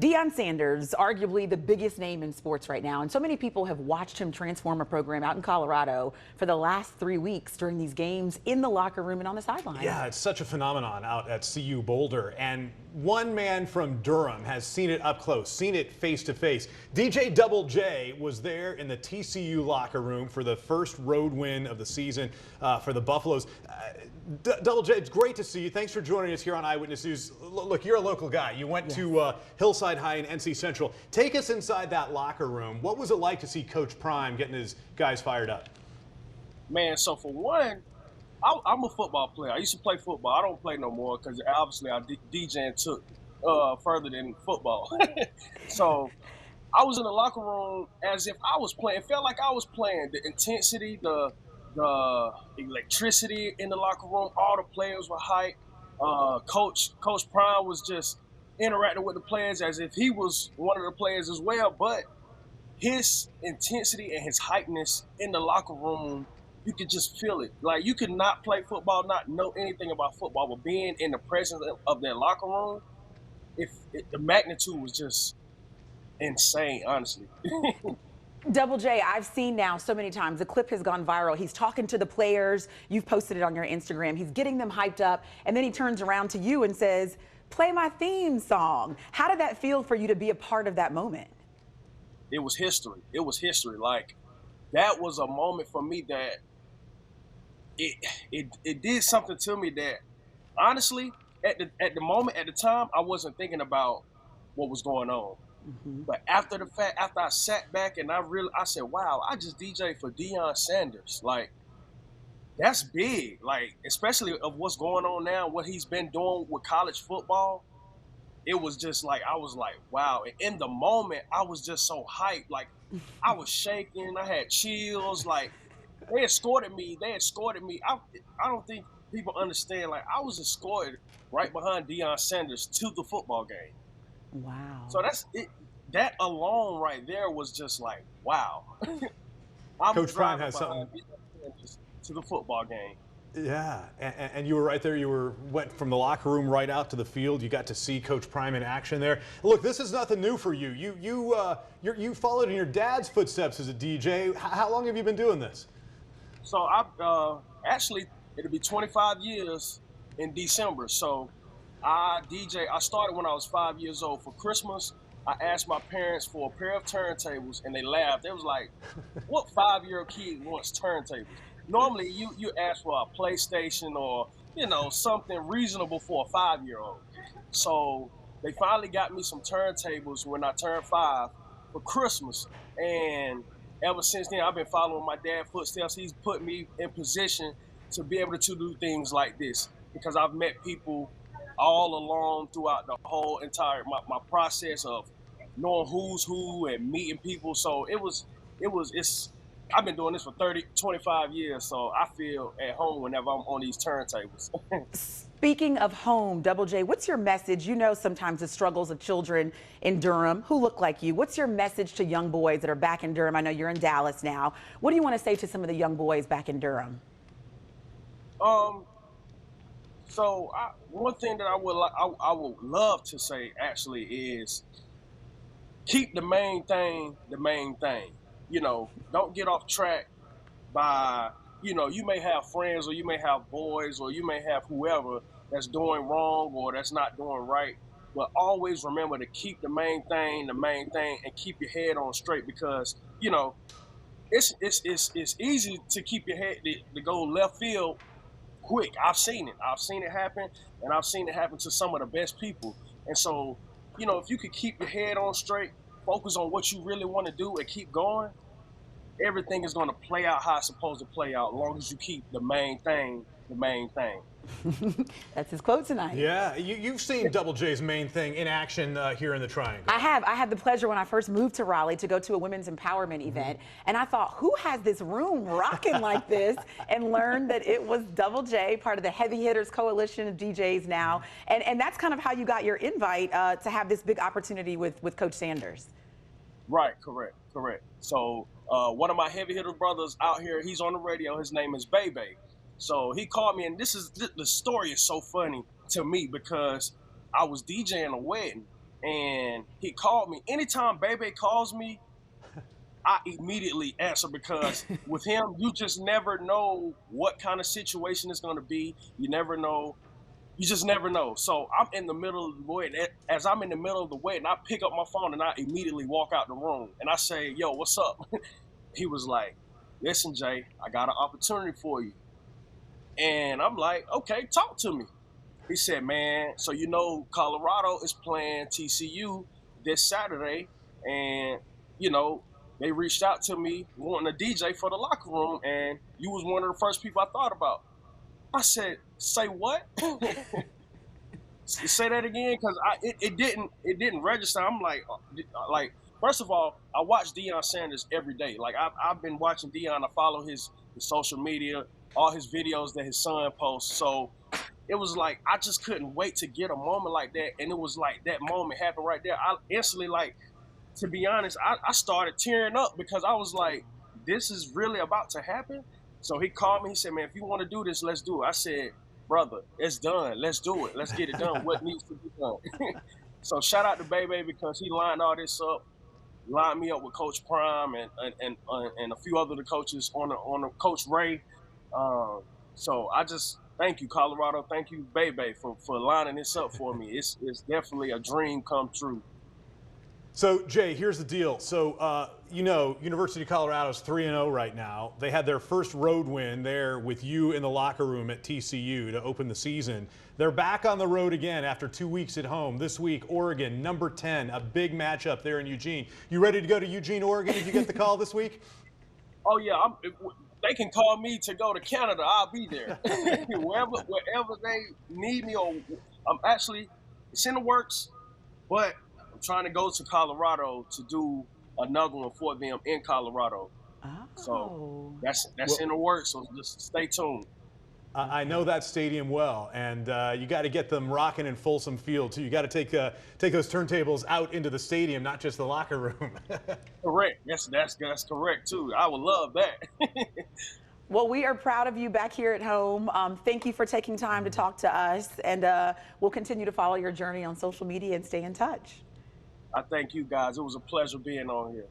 Deion Sanders, arguably the biggest name in sports right now, and so many people have watched him transform a program out in Colorado for the last 3 weeks during these games in the locker room and on the sidelines. Yeah, it's such a phenomenon out at CU Boulder, and one man from Durham has seen it up close, seen it face to face. DJ Double J was there in the TCU locker room for the first road win of the season for the Buffaloes. Double J, it's great to see you. Thanks for joining us here on Eyewitness News. Look, you're a local guy. You went to Hillside High and NC Central. Take us inside that locker room. What was it like to see Coach Prime getting his guys fired up? Man, so for one, I'm a football player. I used to play football. I don't play no more because obviously our DJing took further than football. So I was in the locker room as if I was playing. It felt like I was playing. The intensity, the electricity in the locker room, all the players were hyped. Coach Prime was just interacting with the players as if he was one of the players as well. But his intensity and his hypeness in the locker room, you could just feel it. Like, you could not play football, not know anything about football, but being in the presence of that locker room, the magnitude was just insane, honestly. Double J, I've seen now so many times, the clip has gone viral. He's talking to the players. You've posted it on your Instagram. He's getting them hyped up, and then he turns around to you and says, "Play my theme song." How did that feel for you to be a part of that moment? It was history. It was history. Like, that was a moment for me that it did something to me that, honestly, at the moment, at the time, I wasn't thinking about what was going on. But after the fact, after I sat back and I said, wow, I just DJed for Deion Sanders. Like, that's big. Like, especially of what's going on now, what he's been doing with college football. It was just like, I was like, wow. And in the moment, I was just so hyped. Like, I was shaking. I had chills. Like, they escorted me. I don't think people understand. Like, I was escorted right behind Deion Sanders to the football game. Wow. So that's it. That alone right there was just like, wow. Coach Prime has something to the football game. Yeah, and you were right there. You went from the locker room right out to the field. You got to see Coach Prime in action there. Look, this is nothing new for you. You followed in your dad's footsteps as a DJ. How long have you been doing this? So actually, it'll be 25 years in December. So I started when I was 5 years old. For Christmas, I asked my parents for a pair of turntables, and they laughed. They was like, "What 5-year-old kid wants turntables?" Normally, you ask for a PlayStation or, something reasonable for a 5-year-old. So they finally got me some turntables when I turned 5 for Christmas. And ever since then, I've been following my dad's footsteps. He's put me in position to be able to do things like this because I've met people all along throughout the whole entire my process of knowing who's who and meeting people. So I've been doing this for 25 years, so I feel at home whenever I'm on these turntables. Speaking of home, Double J, what's your message? You know sometimes the struggles of children in Durham who look like you. What's your message to young boys that are back in Durham? I know you're in Dallas now. What do you want to say to some of the young boys back in Durham? So one thing that I would love to say actually is keep the main thing the main thing. Don't get off track by, you may have friends or you may have boys or you may have whoever that's doing wrong or that's not doing right. But always remember to keep the main thing, and keep your head on straight because, it's easy to keep your head to go left field quick. I've seen it happen, and I've seen it happen to some of the best people. And so, if you could keep your head on straight, focus on what you really want to do and keep going, everything is going to play out how it's supposed to play out as long as you keep the main thing the main thing. That's his quote tonight. Yeah, you've seen Double J's main thing in action here in the Triangle. I have. I had the pleasure when I first moved to Raleigh to go to a women's empowerment event, and I thought, who has this room rocking like this? And learned that it was Double J, part of the Heavy Hitters Coalition of DJs now, and that's kind of how you got your invite to have this big opportunity with Coach Sanders. Right, correct. So one of my heavy hitter brothers out here, he's on the radio. His name is Bebe. So he called me, and the story is so funny to me because I was DJing a wedding, and he called me. Anytime Bebe calls me, I immediately answer, because with him, you just never know what kind of situation it's going to be. You never know. You just never know. So I'm in the middle of the wedding. As I'm in the middle of the wedding, I pick up my phone and I immediately walk out the room. And I say, yo, what's up? He was like, listen, Jay, I got an opportunity for you. And I'm like, okay, talk to me. He said, man, so you know Colorado is playing TCU this Saturday. And, you know, they reached out to me wanting a DJ for the locker room. And you was one of the first people I thought about. I said, say what? Say that again, because it didn't register. I'm like, first of all, I watch Deion Sanders every day. Like I've been watching Deion. I follow his social media, all his videos that his son posts. So it was like I just couldn't wait to get a moment like that, and it was like that moment happened right there. I instantly, like, to be honest, I started tearing up, because I was like, this is really about to happen. So he called me. He said, man, if you want to do this, let's do it. I said, brother, it's done. Let's do it. Let's get it done. What needs to be done? So shout out to Bebe, because he lined all this up, lined me up with Coach Prime and a few other coaches on the Coach Ray. So I just thank you, Colorado. Thank you, Bebe, for lining this up for me. It's definitely a dream come true. So, Jay, here's the deal. So, you know, University of Colorado is 3-0 right now. They had their first road win there with you in the locker room at TCU to open the season. They're back on the road again after 2 weeks at home. This week, Oregon, number 10, a big matchup there in Eugene. You ready to go to Eugene, Oregon if you get the call this week? Oh, yeah. They can call me to go to Canada. I'll be there. wherever they need me. Or it's in the works, but I'm trying to go to Colorado to do another one for them in Colorado. Oh. So that's in the works. So just stay tuned. I know that stadium well, and you got to get them rocking in Folsom Field too. You got to take those turntables out into the stadium, not just the locker room. Correct. That's correct too. I would love that. Well, we are proud of you back here at home. Thank you for taking time to talk to us, and we'll continue to follow your journey on social media and stay in touch. I thank you guys. It was a pleasure being on here.